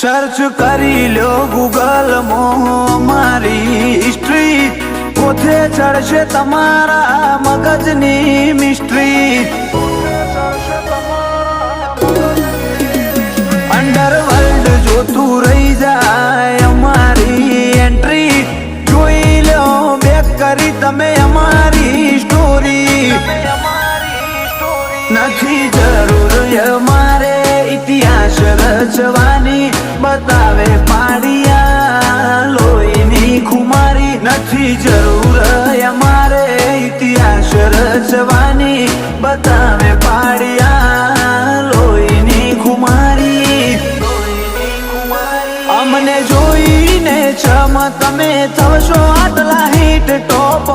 Search કરી લો Google માં મારી હિસ્ટ્રી, પોતે ચડશે તમારા મગજની મિસ્ટ્રી। અંડરવર્લ્ડ જોતું રહી જાય અમારી એન્ટ્રી, જોઈ લો બેક કરી તમે અમારી સ્ટોરી। નથી જરૂર અમારે ઇતિહાસ રચવાની, બતાવે પાડિયા લોહીની ખુમારી। નથી જરૂર અમારે ઇતિહાસ રચવાની, બતાવે પાડિયા લોહીની ખુમારી। અમને જોઈને છમ તમે થશો આટલા હિટ ટોપ,